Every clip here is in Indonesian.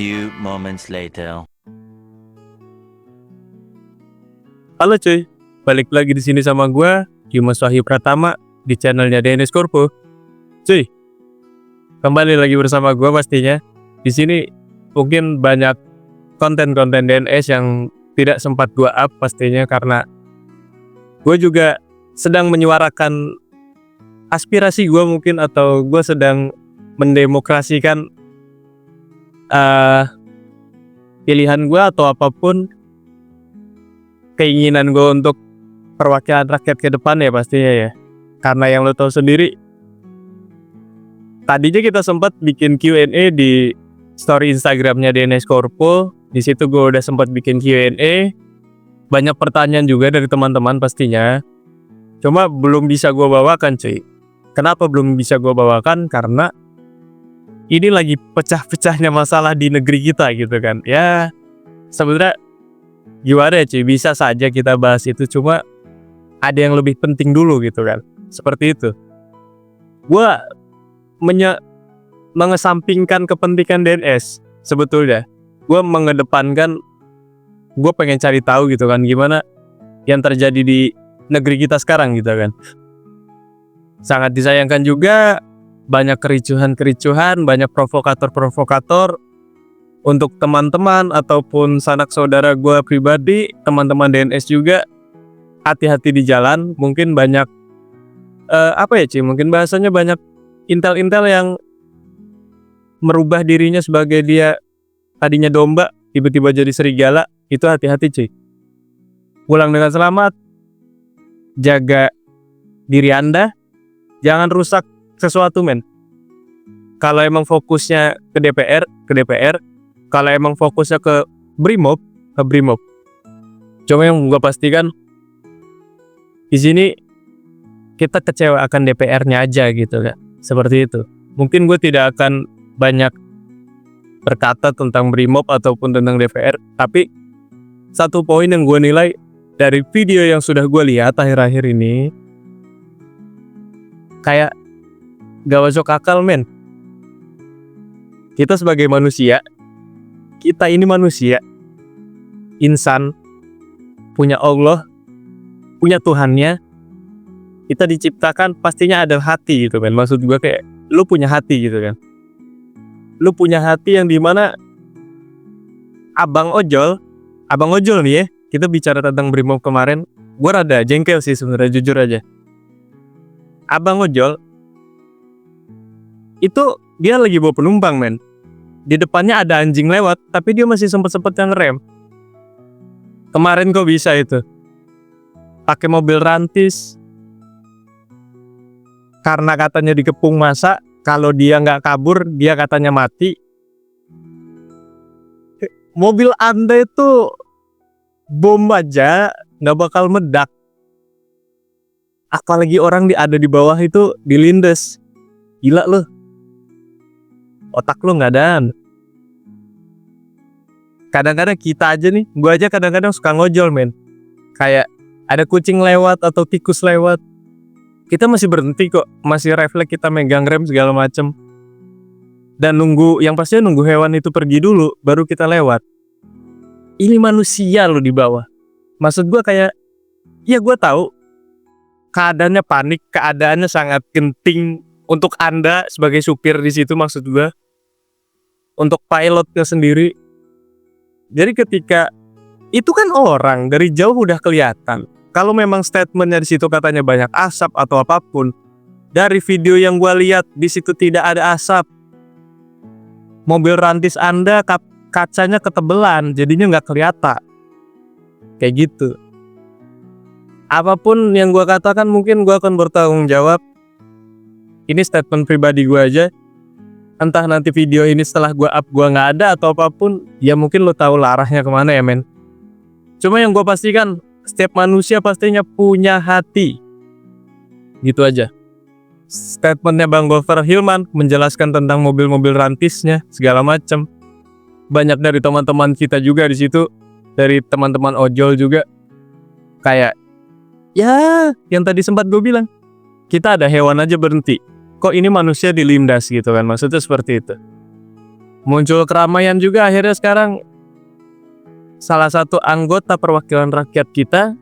few moments later. Halo cuy, balik lagi di sini sama gua, Dimas Wahyu Pratama di channelnya DNS Corpo. Cuy, kembali lagi bersama gua pastinya. Di sini mungkin banyak konten-konten DNS yang tidak sempat gua up pastinya karena gua juga sedang menyuarakan aspirasi gua mungkin, atau gua sedang mendemokrasikan pilihan gue atau apapun keinginan gue untuk perwakilan rakyat ke depan ya pastinya ya. Karena yang lo tahu sendiri, tadinya kita sempat bikin Q&A di story Instagramnya DNS Corpo. Di situ gue udah sempat bikin Q&A, banyak pertanyaan juga dari teman-teman pastinya. Cuma belum bisa gue bawakan cuy. Kenapa belum bisa gue bawakan? Karena ini lagi pecah-pecahnya masalah di negeri kita gitu kan. Ya sebenarnya gimana ya cuy, bisa saja kita bahas itu, cuma ada yang lebih penting dulu gitu kan. Seperti itu. Gua mengesampingkan kepentingan DNS sebetulnya. Gua mengedepankan, gua pengen cari tahu gitu kan gimana yang terjadi di negeri kita sekarang gitu kan. Sangat disayangkan juga banyak kericuhan-kericuhan, banyak provokator-provokator. Untuk teman-teman ataupun sanak saudara gue pribadi, teman-teman DNS juga, hati-hati di jalan. Mungkin banyak mungkin bahasanya banyak intel-intel yang merubah dirinya sebagai dia tadinya domba, tiba-tiba jadi serigala. Itu hati-hati cuy. Pulang dengan selamat, jaga diri Anda, jangan rusak sesuatu men. Kalau emang fokusnya ke DPR. Kalau emang fokusnya ke Brimob. Cuma yang gue pastikan di sini kita kecewa akan DPR-nya aja gitu kan. Seperti itu. Mungkin gue tidak akan banyak berkata tentang Brimob ataupun tentang DPR, tapi satu poin yang gue nilai dari video yang sudah gue lihat akhir-akhir ini, kayak gak masuk akal men. Kita sebagai manusia, kita ini manusia, insan, punya Allah, punya Tuhannya. Kita diciptakan pastinya ada hati gitu men. Maksud gue kayak lu punya hati gitu kan. Lu punya hati yang dimana Abang ojol nih ya, kita bicara tentang Brimob kemarin, gue rada jengkel sih sebenarnya, jujur aja. Abang ojol itu dia lagi bawa penumpang men. Di depannya ada anjing lewat, tapi dia masih sempet-sempet yang ngerem. Kemarin kok bisa itu? Pakai mobil rantis. Karena katanya dikepung massa, kalau dia nggak kabur, dia katanya mati. Mobil Anda itu bom aja nggak bakal meledak. Apalagi orang ada di bawah itu dilindes. Gila loh. Otak lu nggak ada. Kadang-kadang kita aja nih, gue aja kadang-kadang suka ngojol men. Kayak ada kucing lewat atau tikus lewat, kita masih berhenti kok, masih refleks kita megang rem segala macem. Dan yang pastinya nunggu hewan itu pergi dulu, baru kita lewat. Ini manusia lo di bawah. Maksud gue kayak, ya gue tahu keadaannya panik, keadaannya sangat genting untuk Anda sebagai supir di situ, maksud gue. Untuk pilotnya sendiri. Jadi ketika itu kan orang dari jauh udah kelihatan. Kalau memang statementnya di situ katanya banyak asap atau apapun, dari video yang gue lihat di situ tidak ada asap. Mobil rantis Anda kacanya ketebelan, jadinya nggak kelihatan. Kayak gitu. Apapun yang gue katakan mungkin gue akan bertanggung jawab. Ini statement pribadi gue aja. Entah nanti video ini setelah gue up gue nggak ada atau apapun, ya mungkin lo tahu lah arahnya kemana ya men. Cuma yang gue pastikan, setiap manusia pastinya punya hati. Gitu aja. Statementnya Bang Gofar Hilman menjelaskan tentang mobil-mobil rantisnya segala macam. Banyak dari teman-teman kita juga di situ, dari teman-teman ojol juga. Kayak ya yang tadi sempat gue bilang, kita ada hewan aja berhenti. Kok ini manusia dilindas gitu kan, maksudnya seperti itu. muncul keramaian juga akhirnya sekarang salah satu anggota perwakilan rakyat kita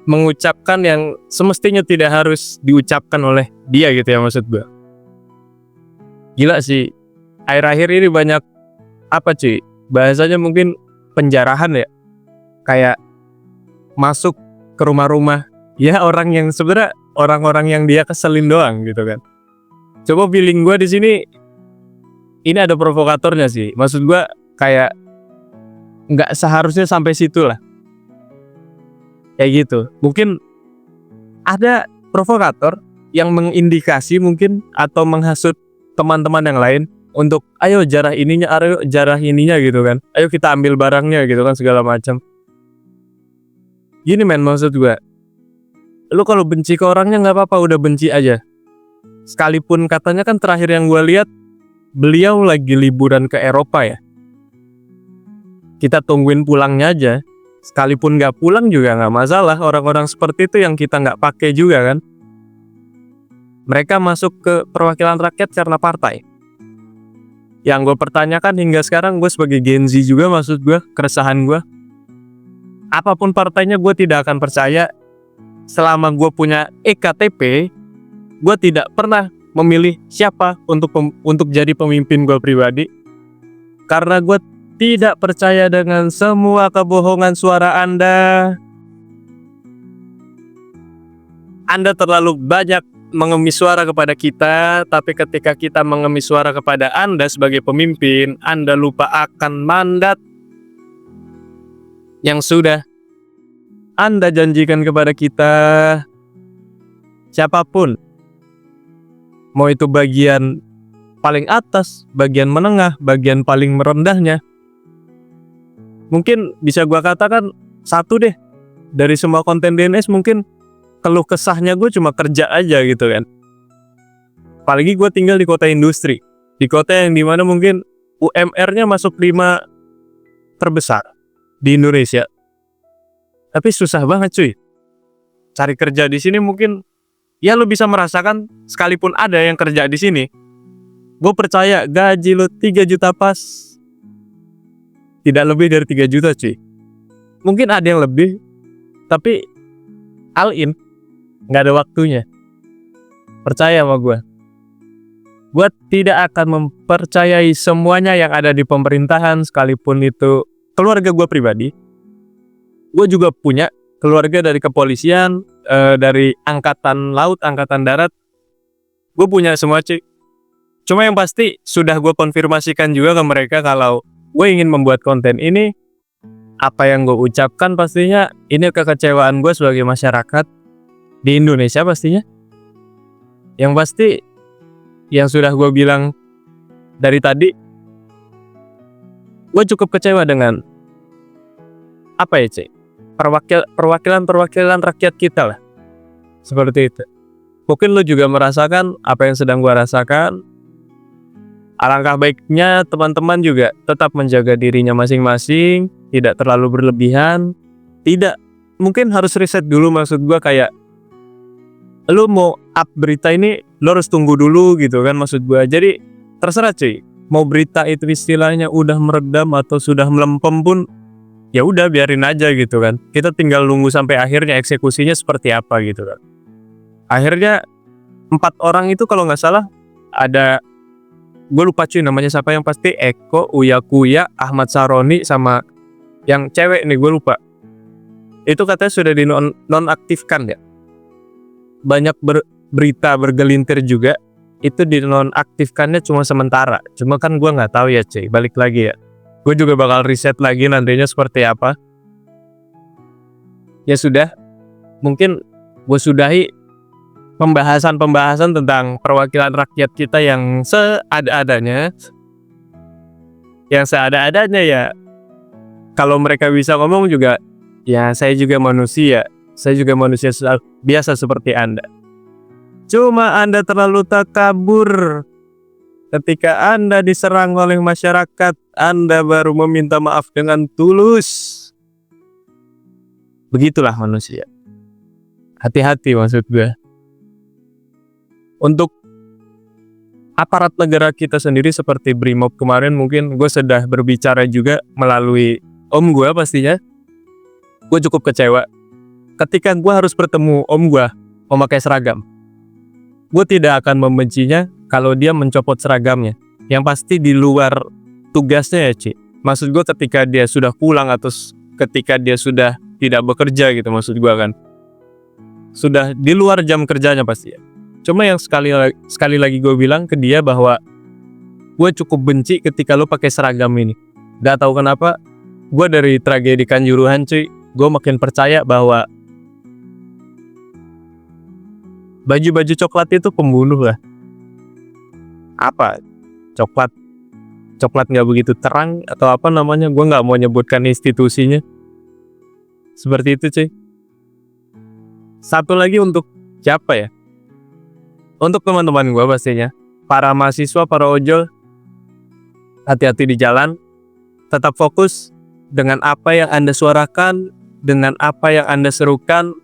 mengucapkan yang semestinya tidak harus diucapkan oleh dia gitu ya, maksud gue. Gila sih, akhir-akhir ini banyak apa cuy, bahasanya mungkin penjarahan ya, kayak masuk ke rumah-rumah ya orang yang sebenarnya orang-orang yang dia keselin doang gitu kan. Coba feeling gue di sini ini ada provokatornya sih, maksud gue kayak nggak seharusnya sampai situ lah, kayak gitu. Mungkin ada provokator yang mengindikasi mungkin atau menghasut teman-teman yang lain untuk ayo jarah ininya gitu kan, ayo kita ambil barangnya gitu kan, segala macam. Gini men, maksud gue, lu kalau benci ke orangnya nggak apa-apa, udah benci aja. Sekalipun katanya kan terakhir yang gue lihat beliau lagi liburan ke Eropa ya. Kita tungguin pulangnya aja. Sekalipun nggak pulang juga nggak masalah. Orang-orang seperti itu yang kita nggak pakai juga kan. Mereka masuk ke perwakilan rakyat karena partai. Yang gue pertanyakan hingga sekarang, gue sebagai Gen Z juga, maksud gue, keresahan gue, apapun partainya gue tidak akan percaya selama gue punya EKTP. Gue tidak pernah memilih siapa untuk jadi pemimpin gue pribadi, karena gue tidak percaya dengan semua kebohongan suara Anda. Anda terlalu banyak mengemis suara kepada kita, tapi ketika kita mengemis suara kepada Anda sebagai pemimpin, Anda lupa akan mandat yang sudah Anda janjikan kepada kita. Siapapun, mau itu bagian paling atas, bagian menengah, bagian paling merendahnya, mungkin bisa gua katakan satu deh, dari semua konten DNS mungkin keluh kesahnya gue cuma kerja aja gitu kan. Apalagi gue tinggal di kota industri, di kota yang dimana mungkin UMR-nya masuk 5 terbesar di Indonesia. Tapi susah banget cuy cari kerja di sini. Mungkin ya lo bisa merasakan, sekalipun ada yang kerja di sini, gue percaya gaji lo 3 juta pas, tidak lebih dari 3 juta cuy. Mungkin ada yang lebih, tapi all in, nggak ada waktunya. Percaya sama gue tidak akan mempercayai semuanya yang ada di pemerintahan, sekalipun itu keluarga gue pribadi. Gue juga punya keluarga dari kepolisian, dari angkatan laut, angkatan darat. Gue punya semua cuy. Cuma yang pasti sudah gue konfirmasikan juga ke mereka kalau gue ingin membuat konten ini, apa yang gue ucapkan pastinya ini kekecewaan gue sebagai masyarakat di Indonesia pastinya. Yang pasti yang sudah gue bilang dari tadi, gue cukup kecewa dengan apa ya cik, perwakilan rakyat kita lah, seperti itu. Mungkin lo juga merasakan apa yang sedang gue rasakan. Alangkah baiknya teman-teman juga tetap menjaga dirinya masing-masing, tidak terlalu berlebihan. Tidak, mungkin harus riset dulu, maksud gue kayak lu mau up berita ini, lu harus tunggu dulu gitu kan, maksud gue. Jadi terserah cuy, mau berita itu istilahnya udah meredam atau sudah melempem pun, ya udah biarin aja gitu kan. Kita tinggal nunggu sampai akhirnya eksekusinya seperti apa gitu kan. Akhirnya 4 orang itu kalau nggak salah, ada, gue lupa cuy namanya siapa, yang pasti Eko, Uya Kuya, Ahmad Saroni, sama yang cewek nih gue lupa. Itu katanya sudah di nonaktifkan ya. Banyak berita bergelintir juga itu di nonaktifkannya cuma sementara. Cuma kan gue nggak tahu ya cuy, balik lagi ya. Gue juga bakal riset lagi nantinya seperti apa. Ya sudah, mungkin gue sudahi pembahasan tentang perwakilan rakyat kita yang seada-adanya. Yang seada-adanya ya, kalau mereka bisa ngomong juga, ya saya juga manusia. Saya juga manusia biasa seperti Anda. Cuma Anda terlalu takabur. Ketika Anda diserang oleh masyarakat, Anda baru meminta maaf dengan tulus. Begitulah manusia. Hati-hati maksud gue. Untuk aparat negara kita sendiri seperti Brimob kemarin, mungkin gue sudah berbicara juga melalui om gue pastinya. Gue cukup kecewa ketika gue harus bertemu om gue memakai seragam. Gue tidak akan membencinya kalau dia mencopot seragamnya. Yang pasti di luar tugasnya ya, Ci. Maksud gue ketika dia sudah pulang atau ketika dia sudah tidak bekerja gitu, maksud gue kan. Sudah di luar jam kerjanya pasti ya. Cuma yang sekali lagi gue bilang ke dia bahwa gue cukup benci ketika lo pakai seragam ini. Gak tahu kenapa, gue dari tragedi Kanjuruhan cuy, gue makin percaya bahwa baju-baju coklat itu pembunuh lah. Apa? Coklat nggak begitu terang atau apa namanya, gue nggak mau nyebutkan institusinya. Seperti itu cuy. Satu lagi untuk siapa ya? Untuk teman-teman gue pastinya, para mahasiswa, para ojol, hati-hati di jalan, tetap fokus dengan apa yang Anda suarakan, dengan apa yang Anda serukan,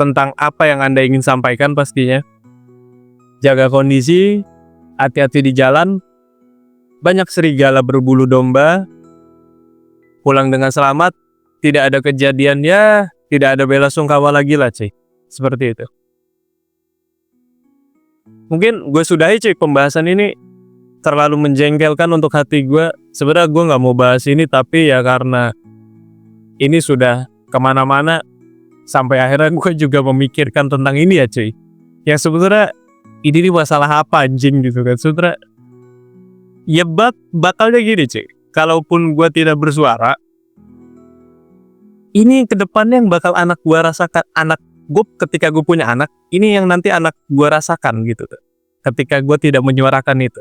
tentang apa yang Anda ingin sampaikan pastinya. Jaga kondisi, hati-hati di jalan, banyak serigala berbulu domba, pulang dengan selamat, tidak ada kejadian ya, tidak ada bela sungkawa lagi lah cuy. Seperti itu. Mungkin gue sudahi cuy pembahasan ini, terlalu menjengkelkan untuk hati gue. Sebenarnya gue gak mau bahas ini, tapi ya karena ini sudah kemana-mana, sampai akhirnya gue juga memikirkan tentang ini ya cuy. Yang sebenarnya ini masalah apa anjing gitu kan. Sebenarnya ya bakalnya gini cuy. Kalaupun gue tidak bersuara, ini kedepannya yang bakal anak gue rasakan, anak gue ketika gue punya anak, ini yang nanti anak gue rasakan gitu tuh. Ketika gue tidak menyuarakan itu,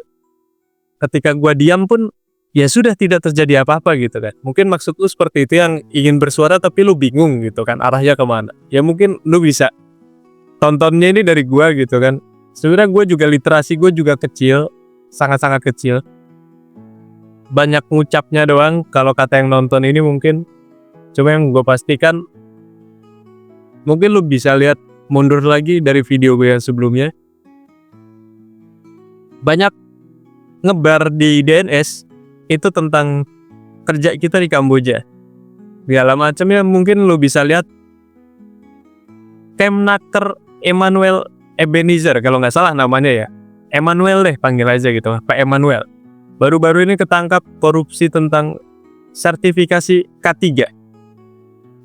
ketika gue diam pun ya sudah tidak terjadi apa-apa gitu kan. Mungkin maksud lu seperti itu, yang ingin bersuara tapi lu bingung gitu kan arahnya kemana. Ya mungkin lu bisa tontonnya ini dari gue gitu kan. Sebenarnya gue juga literasi gue juga kecil, sangat-sangat kecil. Banyak ngucapnya doang kalau kata yang nonton ini mungkin. Cuma yang gue pastikan, mungkin lu bisa lihat mundur lagi dari video gue yang sebelumnya. Banyak ngebar di DNS itu tentang kerja kita di Kamboja. Segala macamnya mungkin lu bisa lihat. Kemnaker Emmanuel Ebenezer kalau nggak salah namanya ya. Emmanuel deh panggil aja gitu, Pak Emmanuel. Baru-baru ini ketangkap korupsi tentang sertifikasi K3.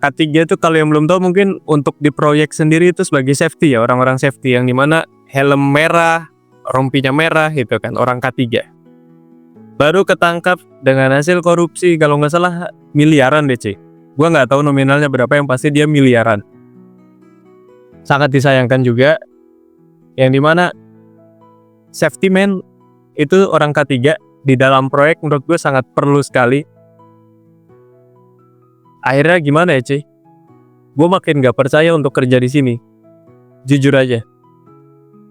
K3 itu kalau yang belum tahu mungkin untuk di proyek sendiri itu sebagai safety ya, orang-orang safety yang dimana helm merah, rompinya merah gitu kan, orang K3. Baru ketangkap dengan hasil korupsi kalau nggak salah miliaran deh cuy. Gua nggak tahu nominalnya berapa, yang pasti dia miliaran. Sangat disayangkan juga yang dimana safety man itu orang K3 di dalam proyek menurut gue sangat perlu sekali. Akhirnya gimana ya cuy? Gue makin gak percaya untuk kerja di sini. Jujur aja.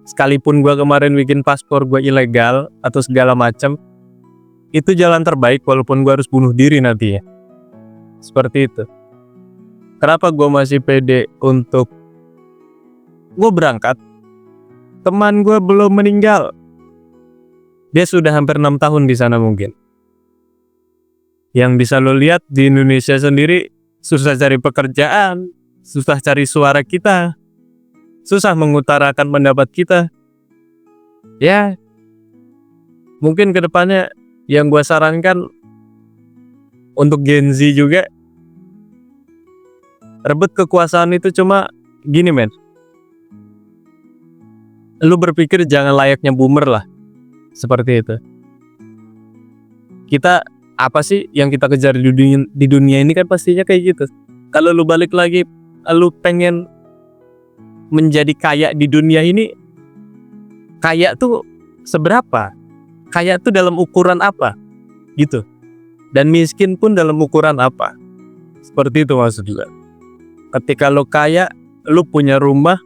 Sekalipun gue kemarin bikin paspor gue ilegal atau segala macam, itu jalan terbaik walaupun gue harus bunuh diri nantinya. Seperti itu. Kenapa gue masih pede untuk gue berangkat? Teman gue belum meninggal. Dia sudah hampir 6 tahun di sana mungkin. Yang bisa lo lihat di Indonesia sendiri, susah cari pekerjaan, susah cari suara kita, susah mengutarakan pendapat kita. Ya, mungkin kedepannya yang gue sarankan untuk Gen Z juga, rebut kekuasaan itu cuma gini men. Lu berpikir jangan layaknya boomer lah. Seperti itu. Kita apa sih yang kita kejar di dunia ini kan pastinya kayak gitu. Kalau lu balik lagi, lu pengen menjadi kaya di dunia ini, kaya tuh seberapa? Kaya tuh dalam ukuran apa? Gitu. Dan miskin pun dalam ukuran apa? Seperti itu maksud gue. Ketika lu kaya, lu punya rumah,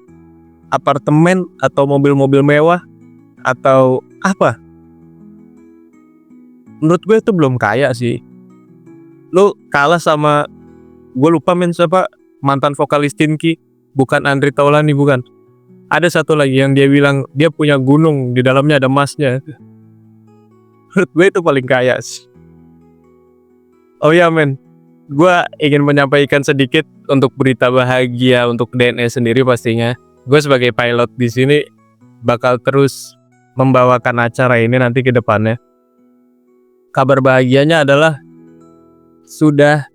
apartemen, atau mobil-mobil mewah, atau apa? Menurut gue itu belum kaya sih. Lu kalah sama, gue lupa men siapa, mantan vokalis Tinky, bukan Andre Taulany, bukan. Ada satu lagi yang dia bilang dia punya gunung, di dalamnya ada emasnya. menurut gue itu paling kaya sih. Oh ya men, gue ingin menyampaikan sedikit untuk berita bahagia untuk DNS sendiri pastinya. Gue sebagai pilot di sini bakal terus membawakan acara ini nanti ke depannya. Kabar bahagianya adalah sudah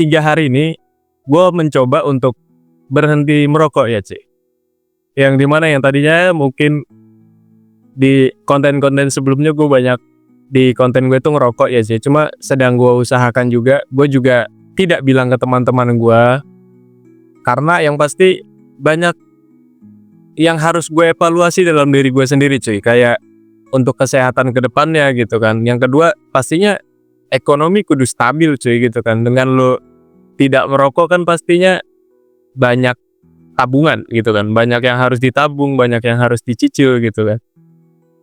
3 hari ini gue mencoba untuk berhenti merokok ya Ci. Yang dimana yang tadinya mungkin di konten-konten sebelumnya gue banyak di konten gue tuh ngerokok ya sih, cuma sedang gue usahakan juga. Gue juga tidak bilang ke teman-teman gue, karena yang pasti banyak yang harus gue evaluasi dalam diri gue sendiri cuy, kayak untuk kesehatan ke depannya gitu kan. Yang kedua pastinya ekonomi kudu stabil cuy gitu kan. Dengan lo tidak merokok kan pastinya banyak tabungan gitu kan, banyak yang harus ditabung, banyak yang harus dicicil gitu kan.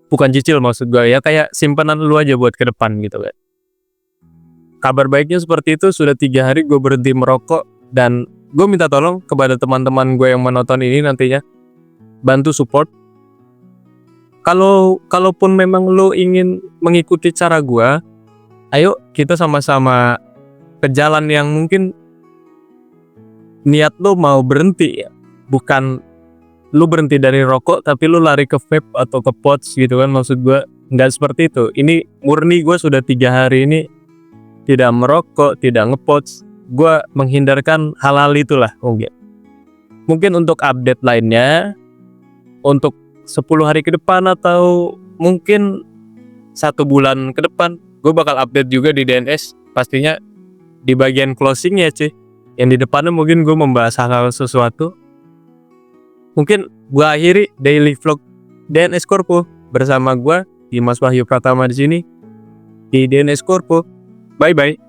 Bukan cicil maksud gue ya, kayak simpanan lu aja buat ke depan gitu kan. Kabar baiknya seperti itu, sudah 3 hari gue berhenti merokok. Dan gue minta tolong kepada teman-teman gue yang menonton ini nantinya, bantu support. Kalaupun memang lu ingin mengikuti cara gue, ayo kita sama-sama ke jalan yang mungkin niat lu mau berhenti ya, bukan lu berhenti dari rokok tapi lu lari ke vape atau ke pods gitu kan. Maksud gue nggak seperti itu. Ini murni gue sudah 3 hari ini tidak merokok, tidak ngepods. Gue menghindarkan hal-hal itulah mungkin. Mungkin untuk update lainnya, untuk 10 hari ke depan atau mungkin 1 bulan ke depan, gue bakal update juga di DNS. Pastinya di bagian closing ya cuy. Yang di depannya mungkin gue membahas hal-hal sesuatu. Mungkin gue akhiri daily vlog DNS Corpo bersama gue Dimas Wahyu Pratama di sini di DNS Corpo. Bye bye.